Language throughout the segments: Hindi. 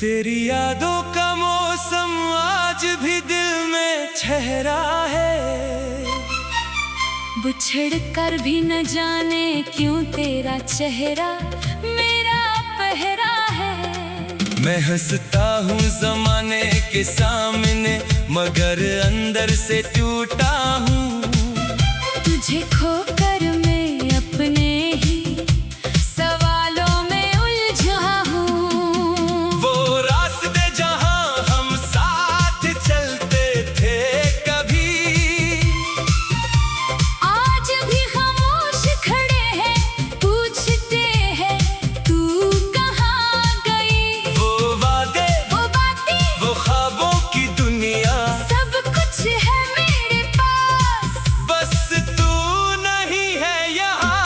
तेरी यादों का मौसम आज भी दिल में ठहरा है। बिछड़ कर भी न जाने क्यों तेरा चेहरा मेरा पहरा है। मैं हंसता हूँ जमाने के सामने मगर अंदर से टूटा हूँ। तुझे खोकर मैं अपने ही सवालों में उलझा हूँ। वो रास्ते जहाँ हम साथ चलते थे कभी, आज भी खामोश खड़े हैं, पूछते हैं तू कहाँ गई। वो वादे, वो बातें, वो ख्वाबों की दुनिया, सब कुछ है मेरे पास, बस तू नहीं है यहाँ।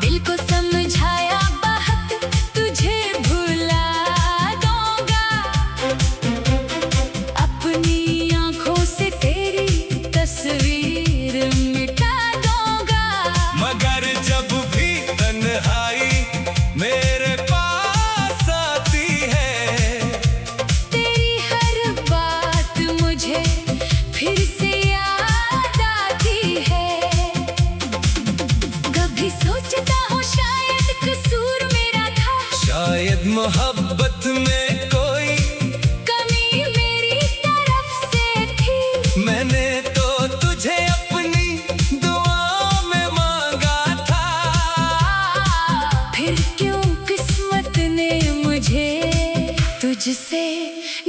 दिल को समझाया बात तुझे भुला दूंगा। अपनी आंखों से तेरी तस्वीर मिटा दूंगा। मगर जब भी तन्हाई मेरे पास आती है, तेरी हर बात मुझे फिर से याद आती है। कभी सोचता हूँ शायद कसूर मेरा था, शायद मोहब्बत में कोई कमी मेरी तरफ से थी। मैंने तो तुझे अपनी दुआ में मांगा था। फिर क्यों किस्मत ने मुझे तुझसे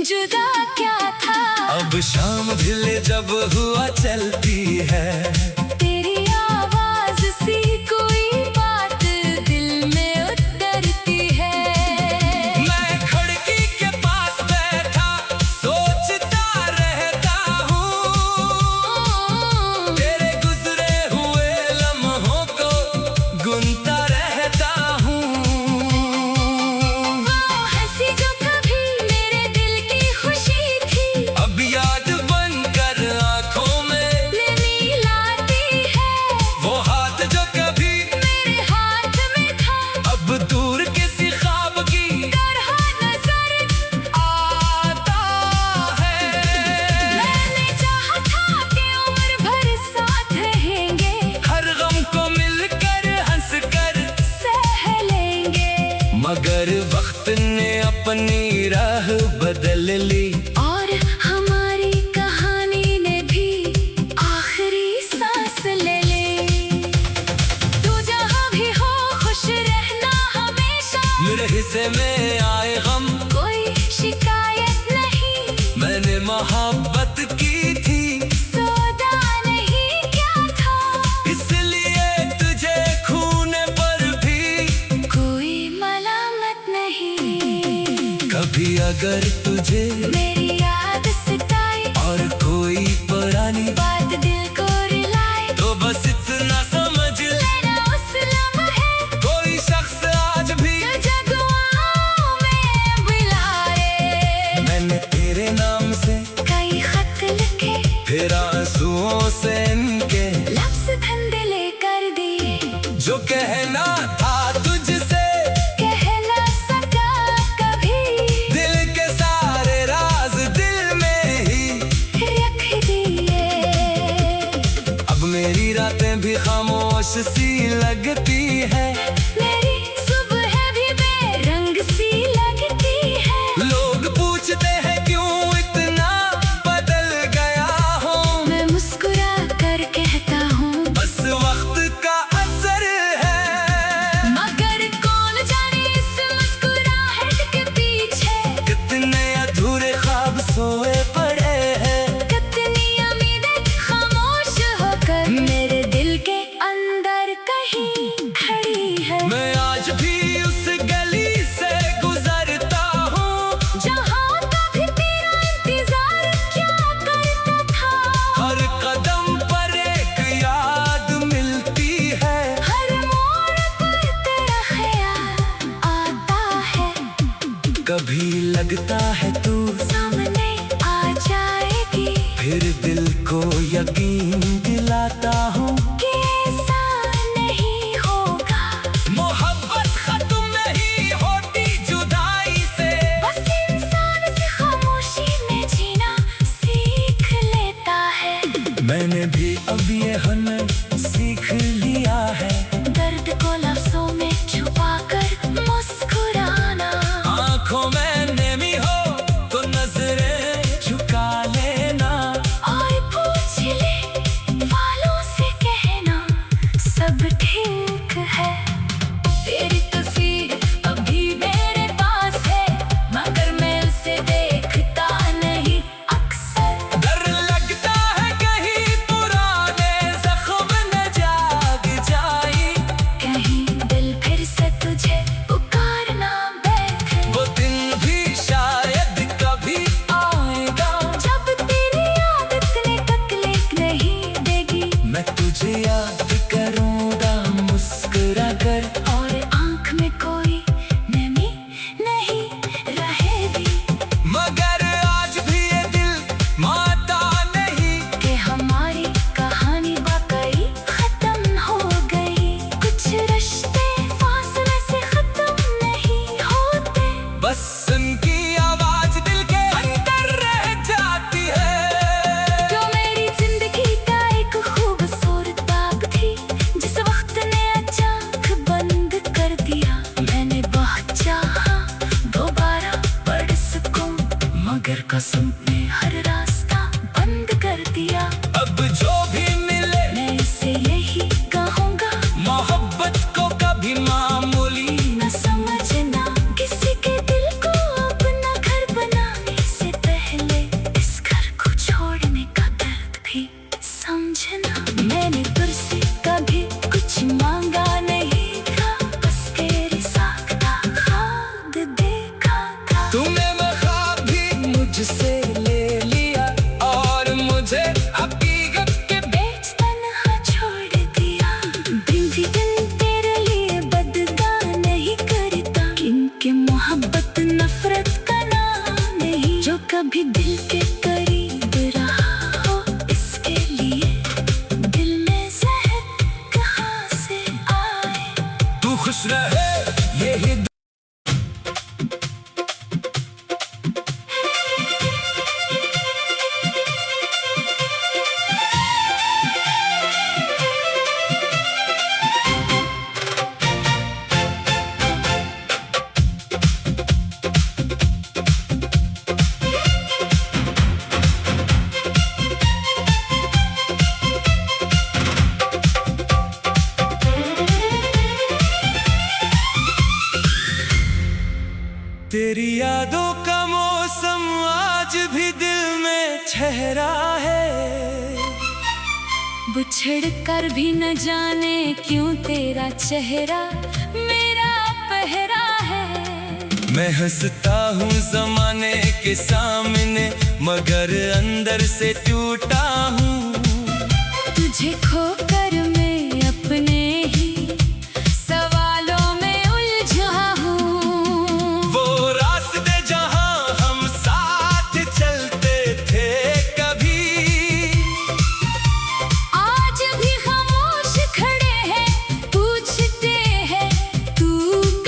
जुदा क्या था। अब शाम ढिले जब हुआ चलती है, तेरी आवाज सी कोई बात दिल में उतरती है। मैं खिड़की के पास बैठा सोचता रहता हूँ। तेरे गुजरे हुए लम्हों को गुनता रहता हूँ। वो हंसी जो कभी मेरे दिल की खुशी थी, अब याद बनकर आंखों में नमी लाती है। वो हाथ जो कभी मेरे हाथ में था, अब दूर किसी ख्वाब की तरह नजर आता है। मैंने चाहा था कि उम्र भर साथ रहेंगे, हर गम को मिलकर हंसकर सह लेंगे। मगर वक्त ने अपनी राह बदल ली, और हमारी कहानी ने भी आखिरी सांस ले ली। तू जहाँ भी हो खुश रहना हमेशा, मेरे हिस्से में आए गम कोई शिकायत नहीं। मैंने मोहब्बत की थी, सौदा नहीं क्या था, इसलिए तुझे खूने पर भी कोई मलामत नहीं। कभी अगर तुझे मेरी याद सताई और कोई पुरानी बात दिल को रुलाए, तो बस इतना समझ ले, लेना उस लम्हे कोई शख्स आज भी तुझे दुआओं में बुलाए। मैंने तेरे नाम से कई खत लिखे, फिर आंसुओं से इनके लफ्ज़ धंधले कर दिए। जो कहना था तुझसे कह ना सका कभी, दिल के सारे राज दिल में ही रख दिए। अब मेरी रातें भी खामोश सी लगती है। मेरी सुबह भी बेरंग सी लगती है। लोग पूछते हैं क्यों इतना बदल गया हूँ, मैं मुस्कुरा कर कहता हूँ बस वक्त का असर है। मगर कौन जाने इस मुस्कुराहट के पीछे कितने अधूरे ख्वाब सोए पड़े हैं। कितनी उम्मीदें खामोश होकर मेरे दिल के अंदर कहीं खड़ी है। मैं आज भी उस गली से गुजरता हूँ, जहाँ कभी तेरा इंतजार क्या करता था। हर कदम पर एक याद मिलती है। हर मोड़ पर तेरा ख्याल आता है। कभी लगता है तू सामने आ जाएगी, फिर दिल को यकीन दिलाता हूँ कि ऐसा नहीं होगा। मोहब्बत खत्म नहीं होती जुदाई से। मैंने भी अब ये हुनर सीख लिया है। दर्द को लफ्जों में छुपा कर मुस्कुराना। आंखों में नमी हो तो नजरें झुका लेना। और पूछ ले वालों से कहना सब ठीक है। तेरी तस्वीर अभी मेरे पास है, मगर मैं उसे देखता नहीं अक्सर। डर लगता है कहीं पुराने जख्म न जाग जाए, कहीं दिल फिर से तुझे पुकारना बैठे। वो दिन भी शायद कभी आएगा जब तेरी आदत ने तकलीफ नहीं देगी। मैं तुझे याद करूंगा मुस्कुरा कर, और आंख में कोई नमी नहीं रहेगी। मगर आज भी ये दिल मानता नहीं कि हमारी कहानी वाकई खत्म हो गई। कुछ रिश्ते फासले से खत्म नहीं होते, बस उनकी आवाज दिल के अंदर रह जाती है। जो मेरी जिंदगी का एक खूबसूरत बाग थी, जिस वक्त ने अचानक बंद कर दिया। मैंने बहुत चाहा दोबारा पढ़ सकूं, मगर कसम ने हर रास्ता बंद कर दिया। अब जो भी मिले मैं इसे यही कहूँगा, मोहब्बत को कभी मामूली न समझना। किसी के दिल को अपना घर बनाने से पहले इस घर को छोड़ने का दर्द भी समझना। मैंने तुझसे कभी कुछ मांगा नहीं था, बस तेरी साख्ता ख्वाब देखा था। तूने ख्वाब भी मुझसे ले लिया और मुझे हकीकत के बेच तन्हा छोड़ दिया। दिन भी दिन तेरे लिए बदगा नहीं करता, क्योंकि मोहब्बत नफरत का नाम नहीं। जो कभी दिल के करीब रहा हो, इसके लिए दिल में जहर कहाँ से आए। तू खुश रहे यही तेरी यादों का मौसम आज भी दिल में ठहरा है। बिछड़ कर भी न जाने क्यों तेरा चेहरा मेरा पहरा है। मैं हंसता हूँ जमाने के सामने, मगर अंदर से टूटा हूँ। तुझे खोकर मैं अपने ही सवालों में उलझा हूँ। वो रास्ते जहाँ हम साथ चलते थे कभी, आज भी खामोश खड़े हैं, पूछते हैं तू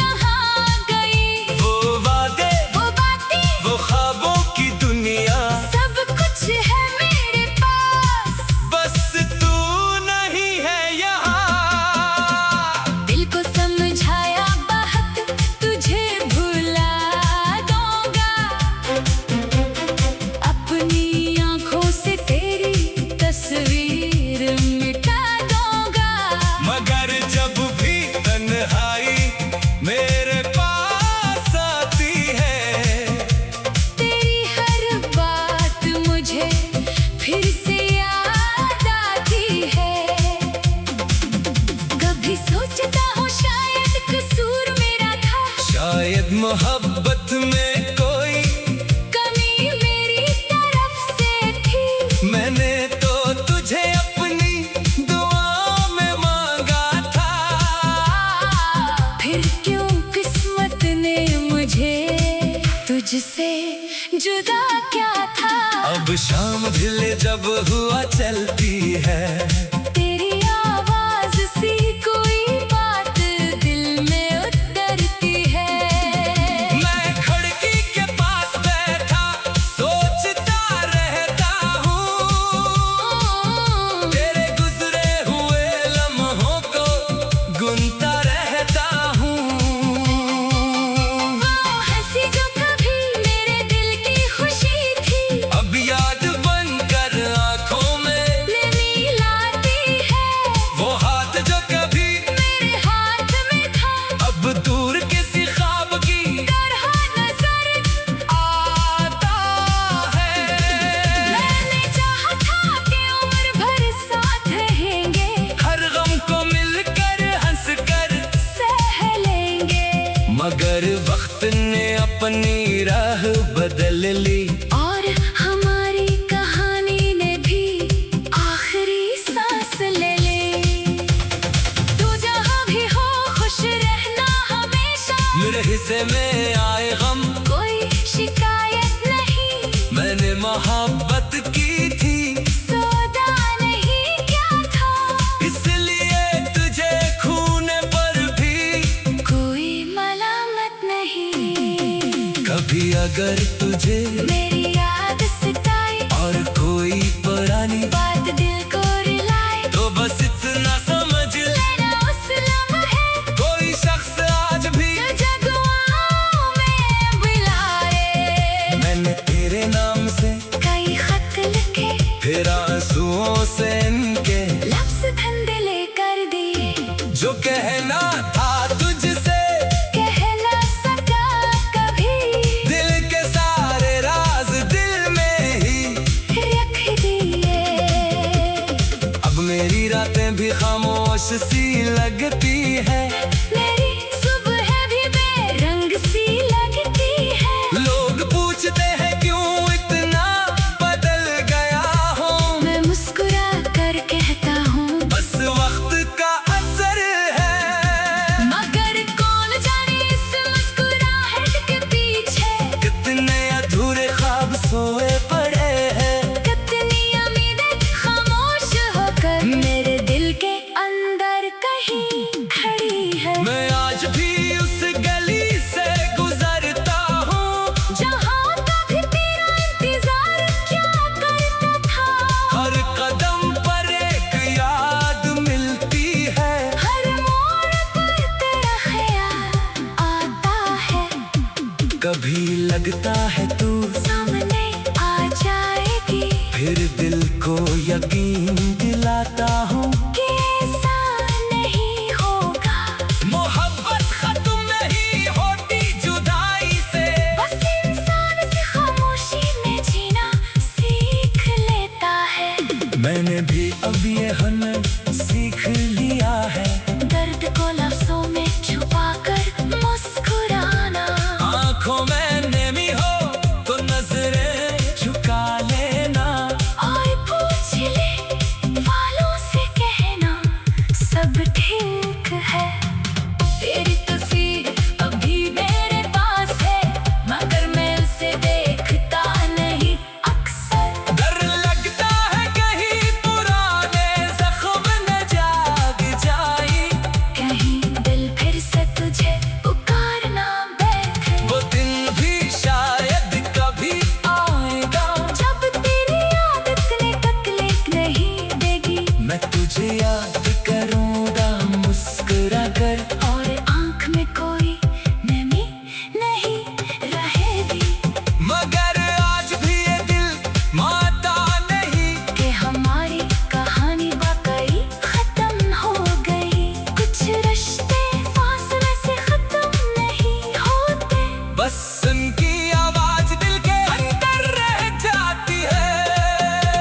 कहाँ गई। वो वादे वो बातें वो ख्वाबों की दुनिया, सब कुछ है मेरे पास, बस तू नहीं है यहाँ। दिल को समझाया बात तुझे भुला दूंगा। अपनी आंखों से तेरी तस्वीर मिटा दूंगा। मगर जब भी तन्हाई मेरे पास आती है, तेरी हर बात मुझे फिर से याद आती है। कभी सोचता हूँ शायद कसूर मेरा था, शायद मोहब्बत में कोई कमी मेरी तरफ से थी। मैंने तो तुझे अपनी दुआ में मांगा था। फिर क्यों किस्मत ने मुझे तुझसे जुदा क्या था। अब शाम ढिले जब हुआ चलती है, तेरी आवाज सी कोई बात दिल में उतरती है। मैं खिड़की के पास बैठा सोचता रहता हूँ। मगर वक्त ने अपनी राह बदल ली और हमारी कहानी ने भी आखिरी सांस ले ली। तू जहाँ भी हो खुश रहना हमेशा, मेरे हिस्से में आए गम कोई शिकायत नहीं। मैंने मोहब्बत की थी, सौदा नहीं क्या था, इसलिए तुझे खूने पर भी कोई मलामत नहीं। कभी अगर तुझे मेरी याद सताई और कोई पुरानी बात दिल को रुलाए, तो बस इतना समझ लेना उस लम्हे कोई शख्स आज भी तुझे दुआओं में बुलाए। मैंने तेरे नाम से कई खत लिखे, फिर आंसुओं से इनके लफ्ज़ धुंधले कर दिए। जो कहना था तुझसे कह ना सका कभी, दिल के सारे राज दिल में ही रख दिए। अब मेरी रातें भी खामोश सी लगती है, मेरी सुबह भी बेरंग सी लगती है। लोग पूछते हैं क्यों इतना बदल गया हूँ, मैं मुस्कुरा कर कहता हूँ बस वक्त का असर है। मगर कौन जाने इस मुस्कुराहट के पीछे कितने अधूरे ख्वाब सोए पड़े हैं, कितनी उम्मीदें खामोश होकर मेरे दिल के अंदर कहीं खड़ी है। मैं आज भी उस गली से गुजरता हूँ, जहाँ कभी तेरा इंतजार क्या करता था, हर कदम पर एक याद मिलती है। हर मोड़ पर तेरा ख्याल आता है। कभी लगता है तू सामने आ जाएगी फिर दिल को यकीन दिलाता हूँ, कि ऐसा नहीं होगा, मोहब्बत खत्म नहीं होती जुदाई से। बस इंसान से खामोशी में जीना सीख लेता है। मैंने भी अब ये हुनर सीख लिया है, दर्द को लफ्जों में छुपाकर मुस्कुराना, आंखों में नमी हो तो नजरें झुका लेना, और पूछ ले वालों से कहना सब ठीक है। तेरी तस्वीर अभी मेरे पास है, मगर मैं उसे देखता नहीं अक्सर। डर लगता है कहीं पुराने जख्म न जाग जाए, कहीं दिल फिर से तुझे पुकारना बैठे। वो दिन भी शायद कभी आएगा, जब तेरी याद इतनी तकलीफ नहीं देगी, मैं तुझे याद करूँगा मुस्कुरा कर, और आँख में कोई नमी नहीं रहेगी। मगर आज भी ये दिल मानता नहीं कि हमारी कहानी वाकई खत्म हो गई। कुछ रिश्ते फासले से खत्म नहीं होते, बस उनकी आवाज दिल के अंदर रह जाती है।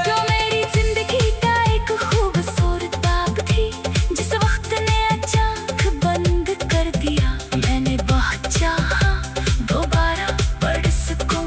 जो मेरी जिंदगी का एक खूबसूरत बाग थी, जिस वक्त ने अचानक बंद कर दिया। मैंने बहुत चाहा दोबारा पढ़ सकूं,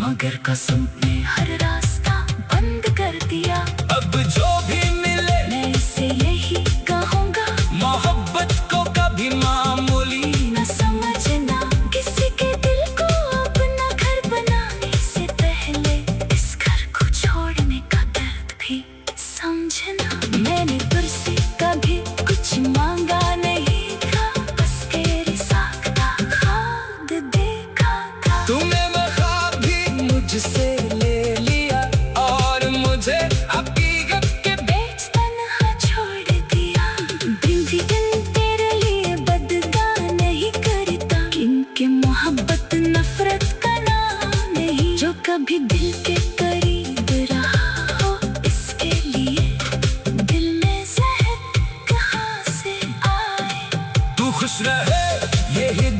मगर कसम ने हर रास्ता बंद कर दिया। अब जो भी मिले मैं इसे यही कहूँगा, मोहब्बत को कभी मामूली न समझना किसी के दिल को अपना घर बनाने से पहले इस घर को छोड़ने का दर्द भी समझना। मैंने तुझसे कभी कुछ मांगा नहीं था, बस तेरी साख्ता ख्वाब देखा था। तूने ख्वाब भी मुझसे ले लिया और मुझे हकीकत के बेच तन्हा छोड़ दिया। दिन भी दिन तेरे लिए बदगा नहीं करता, क्योंकि मोहब्बत नफरत का नाम नहीं। जो कभी दिल के करीब रहा हो, इसके लिए दिल में जहर कहाँ से आए। तू खुश रहे यही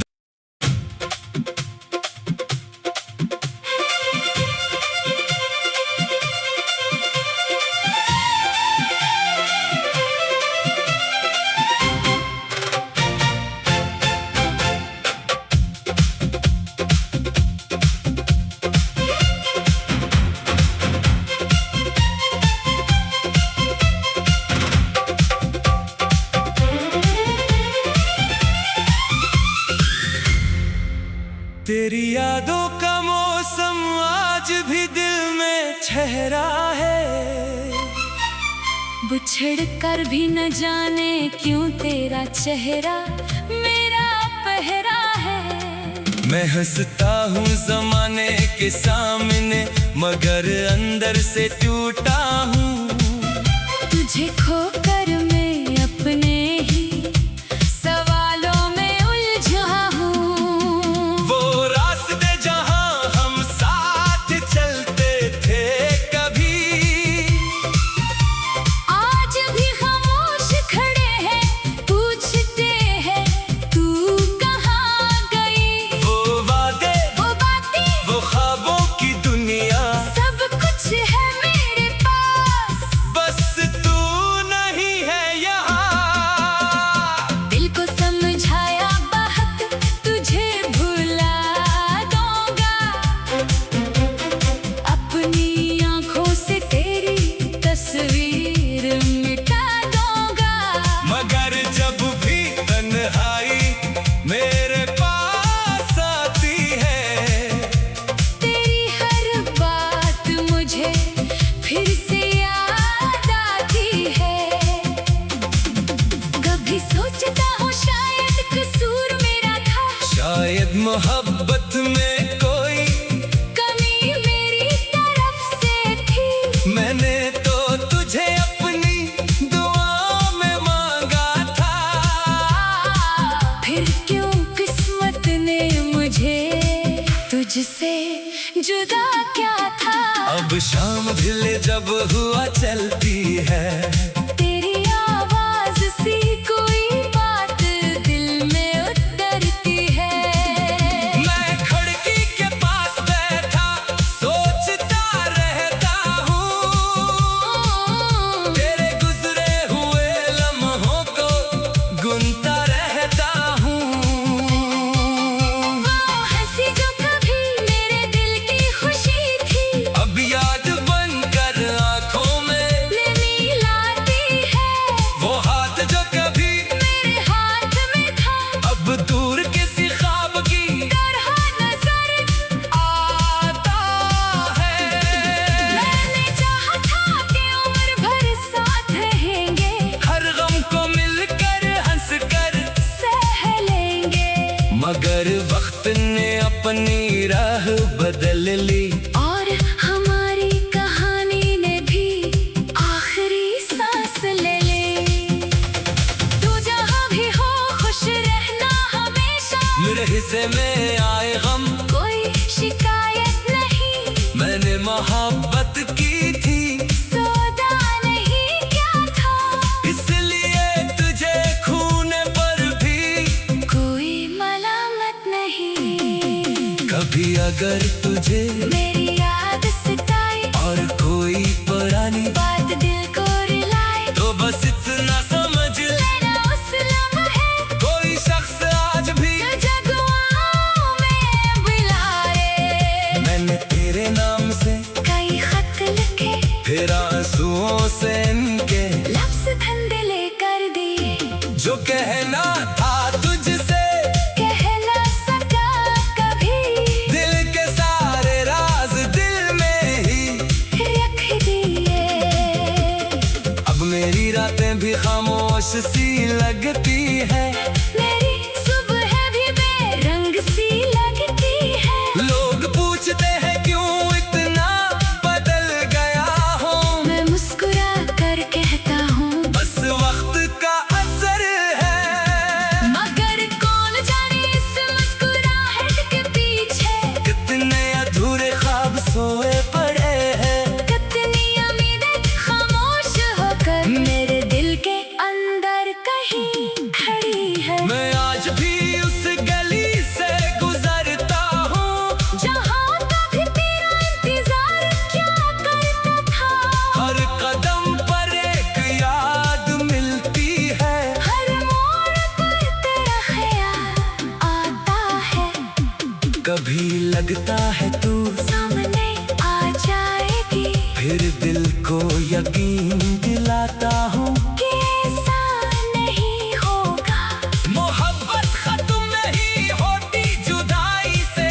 तेरी यादों का मौसम आज भी दिल में ठहरा है। बिछड़ कर भी न जाने क्यों तेरा चेहरा मेरा पहरा है। मैं हंसता हूँ जमाने के सामने मगर अंदर से टूटा हूँ। तुझे खोकर मैं अपने ही सवालों में उलझा हूँ। वो रास्ते जहाँ हम साथ चलते थे कभी, आज भी खामोश खड़े हैं, पूछते हैं तू कहाँ गई। वो वादे, वो बातें, वो ख्वाबों की दुनिया, सब कुछ है मेरे पास, बस तू नहीं है यहाँ। दिल को समझाया बात तुझे भुला दूंगा। अपनी आंखों से तेरी तस्वीर मिटा दूंगा। मगर जब भी तन्हाई मेरे पास आती है, तेरी हर बात मुझे फिर से याद आती है। कभी सोचता हूँ शायद कसूर मेरा था, शायद मोहब्बत में कोई कमी मेरी तरफ से थी। मैंने तो तुझे अपनी दुआ में मांगा था। फिर क्यों किस्मत ने मुझे तुझसे जुदा क्या था। अब शाम ढिले जब हुआ चलती है, तेरी आवाज सी कोई बात दिल में उतरती है। मैं खिड़की के पास बैठा सोचता रहता हूँ। तेरे गुजरे हुए लम्हों को गुनता रहता हूँ। वो हंसी जो कभी मेरे दिल की खुशी थी, अब याद बनकर आंखों में नमी लाती है। वो हाथ जो कभी मेरे हाथ में था, अब दूर किसी ख्वाब की तरह नजर आता है। मैंने चाहा था कि उम्र भर साथ रहेंगे, हर गम को मिलकर हंसकर सह लेंगे। मगर वक्त ने अपनी राह बदल ली, और हमारी कहानी ने भी आखिरी सांस ले ली। तू जहाँ भी हो खुश रहना हमेशा, मेरे हिस्से में आए गम कोई शिकायत नहीं। मैंने मोहब्बत की थी, सौदा नहीं क्या था, इसलिए तुझे खूने पर भी कोई मलामत नहीं। कभी अगर तुझे मेरी याद सताई और कोई पुरानी बात दिल को रुलाए, तो बस इतना समझ ले, लेना उस लम्हे कोई शख्स आज भी जो जगुआओं में बुलाए। मैंने तेरे नाम से कई खत लिखे, फिर आंसुओं से इनके लफ्ज धंधले कर दिए। जो कहना था तुझसे कह न सका कभी, दिल के सारे राज दिल में ही रख दिए। अब मेरी रातें भी खामोश सी लगती है। मेरी सुबह भी बेरंग सी लगती है। लोग पूछते हैं क्यों इतना बदल गया हूँ, मैं मुस्कुरा कर कहता हूँ, बस वक्त का असर है। मगर कौन जाने इस मुस्कुराहट के पीछे कितने अधूरे ख्वाब सोए पड़े हैं। कितनी उम्मीदें खामोश होकर मेरे दिल के अंदर कहीं खड़ी है। मैं आज भी उस गली से गुजरता हूँ, जहाँ कभी तेरा इंतजार क्या करता था। हर कदम पर एक याद मिलती है। हर मोड़ पर तेरा ख्याल आता है। कभी लगता है तू सामने आ जाएगी, फिर दिल को यकीन दिलाता हूँ कि ऐसा नहीं होगा। मोहब्बत खत्म नहीं होती जुदाई से।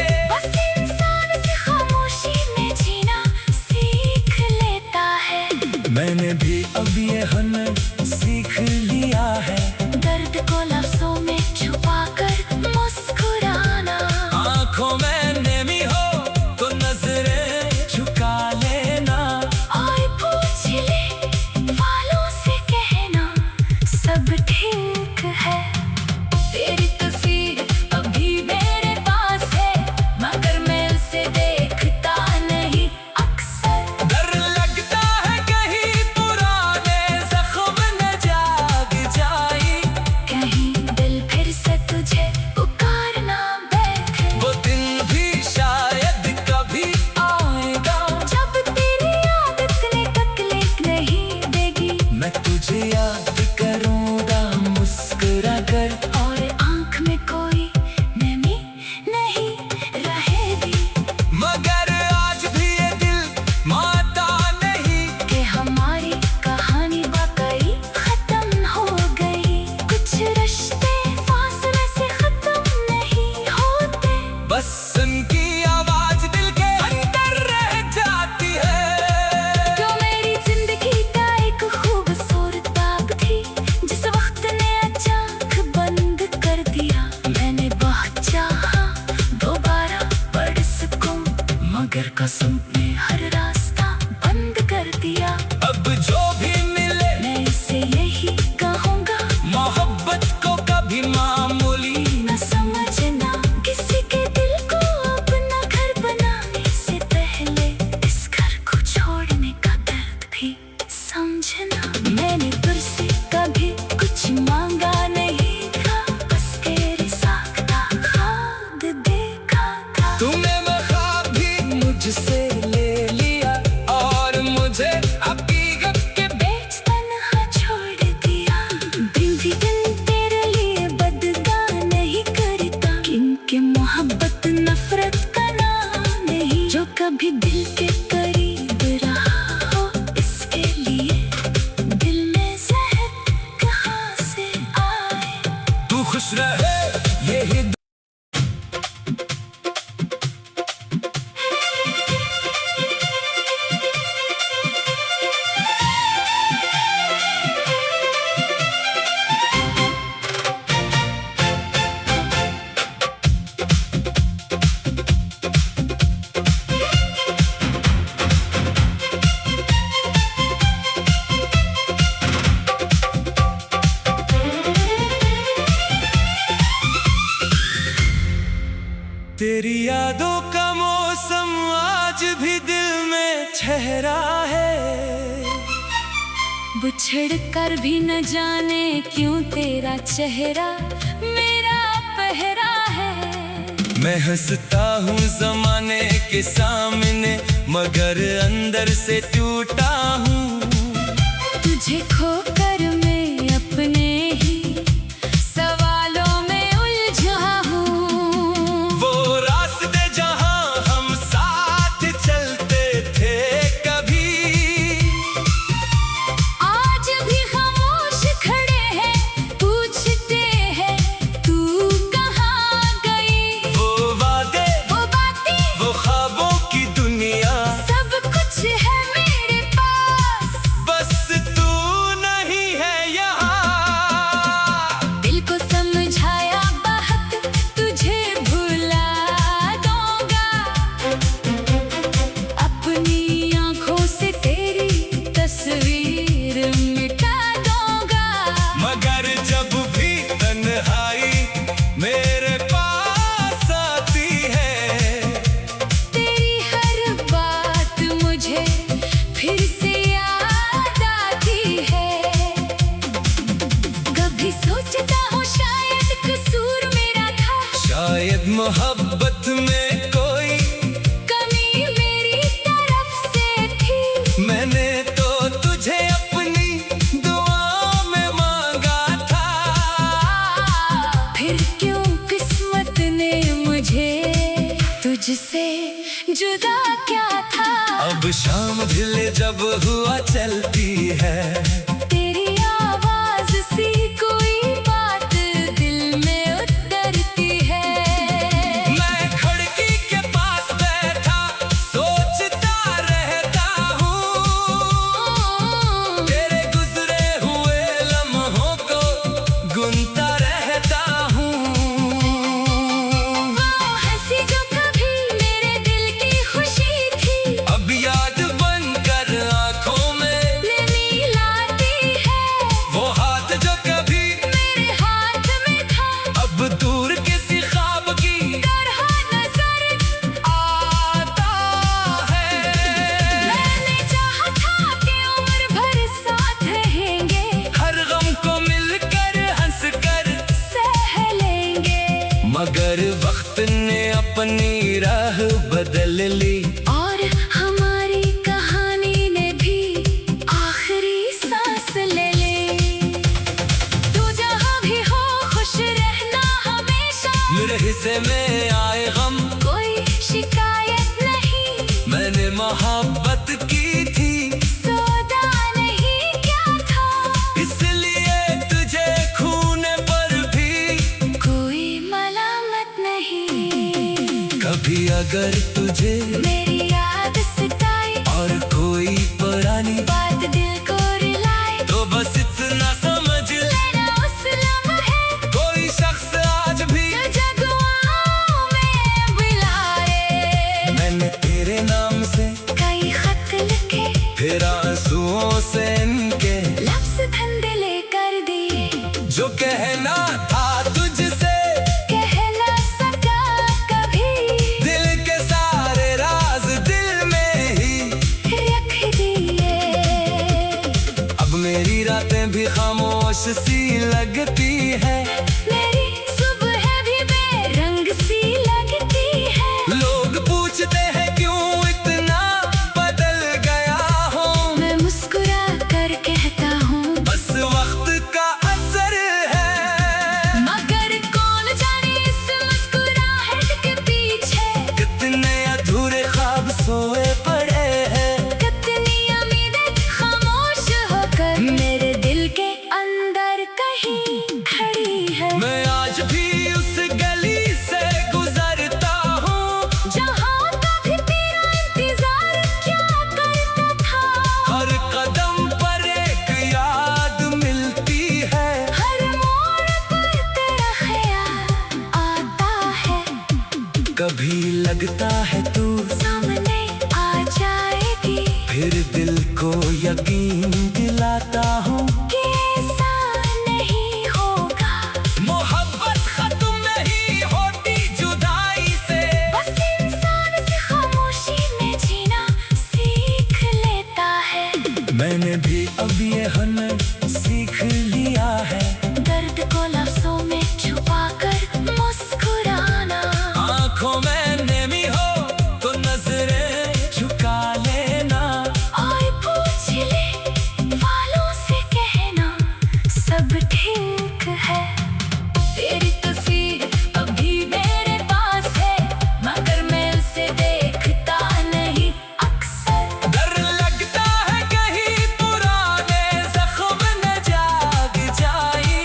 मैंने भी अब ये हुनर सीख लिया है। दर्द को लफ्जों में छुपाकर मुस्कुराना। आंखों में नमी हो तो नजरें झुका लेना। और पूछ ले वालों से कहना सब ठीक है। तेरी तस्वीर अभी मेरे पास है मगर मैं उसे देखता नहीं अक्सर। डर लगता है कहीं पुराने जख्म न जाग जाए। कहीं दिल फिर से तुझे पुकारना बैठे। वो दिन भी शायद कभी आएगा जब तेरी आदत ने तकलीफ नहीं देगी। मैं तुझे याद करूंगा मुस्कुरा कर। और आंख में कोई नमी नहीं रहेगी। मगर आज भी ये दिल मानता नहीं कि हमारी कहानी वाकई खत्म हो गई। कुछ रिश्ते फासले से खत्म नहीं होते। बस उनकी आवाज दिल के अंदर रह जाती है। जो मेरी जिंदगी का एक खूबसूरत बाग थी जिस वक्त ने अचानक बंद कर दिया। मैंने बहुत चाहा दोबारा पढ़ सकूं मगर कसम ने हर रास्ता बंद कर दिया। अब जो भी मिले मैं इसे यही कहूँगा मोहब्बत को कभी मामूली न समझना। किसी के दिल को अपना घर बनाने से पहले इस घर को छोड़ने का दर्द भी समझना। मैंने तुझसे कभी कुछ मांगा नहीं था बस तेरे साथ का ख्वाब देखा था। तूने ख्वाब भी मुझसे ले लिया और मुझे हकीकत के बेच तन्हा छोड़ दिया। दिन भी दिन तेरे लिए बदगा नहीं करता क्योंकि मोहब्बत नफरत का नाम नहीं। जो कभी दिल के करीब रहा हो इसके लिए दिल में जहर कहाँ से आए। तू खुश रहे यही तेरी यादों का मौसम आज भी दिल में ठहरा है। बिछड़ कर भी न जाने क्यों तेरा चेहरा मेरा पहरा है। मैं हंसता हूँ जमाने के सामने मगर अंदर से टूटा हूँ। तुझे खोकर मैं अपने ही सवालों में उलझा हूँ। वो रास्ते जहाँ हम साथ चलते थे कभी आज भी खामोश खड़े हैं पूछते हैं तू कहाँ गई। वो वादे वो बातें वो ख्वाबों की दुनिया सब कुछ है मेरे पास बस तू नहीं है यहाँ। दिल को समझाया बहुत तुझे भुला दूंगा। अपनी आंखों से तेरी तस्वीर मिटा दूंगा। मगर जब भी तन्हाई मेरे पास आती है तेरी हर बात मुझे फिर से याद आती है। कभी सोचता हूँ शायद कसूर मेरा था। शायद मोहब्बत में कोई कमी मेरी तरफ से थी। मैंने तो तुझे अपनी दुआ में मांगा था। फिर क्यों किस्मत ने मुझे तुझसे जुदा क्या था। अब शाम ढिले जब हुआ चलती है तेरी आवाज सी कोई बात दिल में उतरती है। मैं खिड़की के पास बैठा सोचता रहता हूँ। अपनी राह बदल ली। और हमारी कहानी ने भी आखिरी सांस ले ली। तू जहाँ भी हो खुश रहना हमेशा। मेरे हिस्से में आए गम कोई शिकायत नहीं। मैंने मोहब्बत की थी, सौदा नहीं क्या था। इसलिए तुझे खूने पर भी कोई मलामत नहीं। कभी अगर तुझे मेरी याद सताई और कोई पुरानी बात दिल को रुलाए, तो बस इतना समझ लेना उस लम्हे कोई शख्स आज भी तुझे दुआओं में बुलाए। मैंने तेरे नाम से कई खत लिखे, फिर आंसुओं से इनके लफ्ज़ धुंधले कर दिए। जो कहना था तुझसे कह ना सका कभी, दिल के सारे राज दिल में ही रख दिए। अब मेरी रातें भी खामोश सी लगती है। मेरी सुबह भी बेरंग सी लगती है। लोग पूछते हैं क्यों इतना बदल गया हूँ, मैं मुस्कुरा कर कहता हूँ बस वक्त का असर है। मगर कौन जाने इस मुस्कुराहट के पीछे कितने अधूरे ख्वाब सोए पड़े हैं। कितनी उम्मीदें खामोश होकर मेरे दिल के अंदर कहीं खड़ी है। मैं आज भी उस गली से गुजरता हूँ जहाँ कभी तेरा इंतजार क्या करता था। हर कदम पर एक याद मिलती है। हर मोड़ पर तेरा ख्याल आता है। कभी लगता है तू सामने आ जाएगी फिर दिल को यकीन दिलाता हूँ कि ऐसा नहीं होगा। मोहब्बत खत्म नहीं होती जुदाई से। बस इंसान से खामोशी में जीना सीख लेता है। मैंने भी अब ये हुनर सीख लिया है। दर्द को लफ्जों में छुपा कर मुस्कुराना। आंखों में नमी हो तो नजरें झुका लेना। और पूछ ले वालों से कहना सब ठीक है। तेरी तस्वीर अभी मेरे पास है, मगर मैं उसे देखता नहीं अक्सर। डर लगता है कहीं पुराने जख्म न जाग जाए।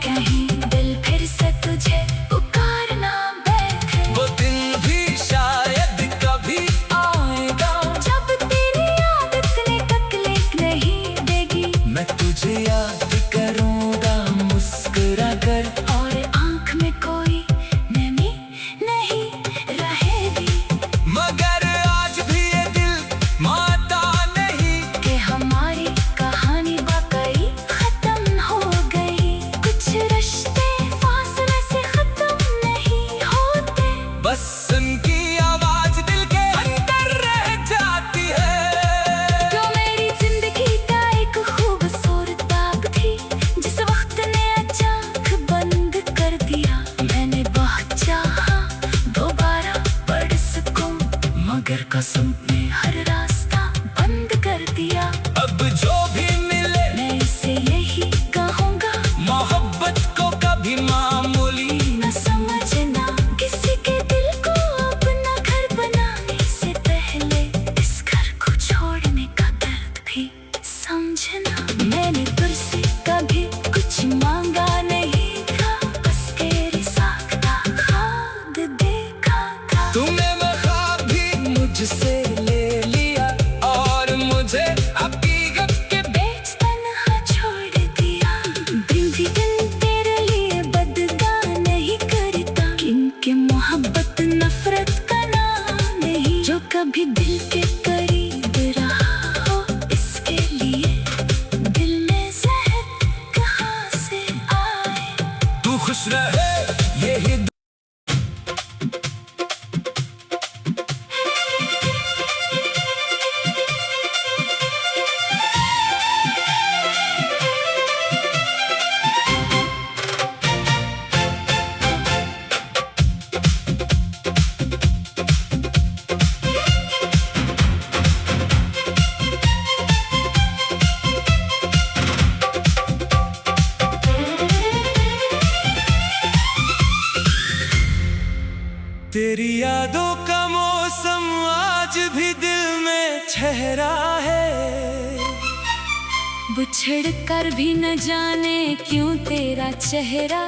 कहीं दिल फिर से तुझे पुकारना बैठे। वो दिन भी शायद कभी आएगा जब तेरी आदत ने तकलीफ नहीं देगी। मैं तुझे याद करूंगा मुस्कुरा कर। और आँख में कोई नमी नहीं रहेगी। मगर आज भी ये दिल मानता नहीं कि हमारी कहानी वाकई खत्म हो गई। कुछ रिश्ते फासले से खत्म नहीं होते। बस उनकी आवाज दिल के अंदर रह जाती है। जो मेरी जिंदगी का एक खूबसूरत बाग थी, जिस वक्त ने अचानक बंद कर दिया। मैंने बहुत चाहा दोबारा पढ़ सकूं, मगर कसम ने हर रास्ता बंद कर दिया। अब जो भी मिले मैं इसे यही कहूँगा, मोहब्बत को कभी मामूली न समझना। किसी के दिल को अपना घर बनाने से पहले इस घर को छोड़ने का दर्द भी समझना। मैंने तुझसे कभी कुछ मांगा नहीं था, बस तेरी साख्ता ख्वाब देखा था। तूने वो ख्वाब भी मुझसे ले लिया और मुझे हकीकत के बेच तन्हा छोड़ दिया। दिन भी दिन तेरे लिए बदगा नहीं करता, क्योंकि मोहब्बत नफरत का नाम नहीं। जो कभी दिल के करीब रहा हो, इसके लिए दिल में जहर कहाँ से आए। तू खुश रहे यही मौसम आज भी दिल में ठहरा है। बिछड़ कर भी न जाने क्यों तेरा चेहरा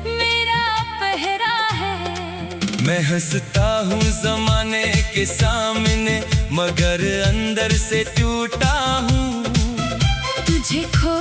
मेरा पहरा है। मैं हंसता हूँ जमाने के सामने, मगर अंदर से टूटा हूँ। तुझे खो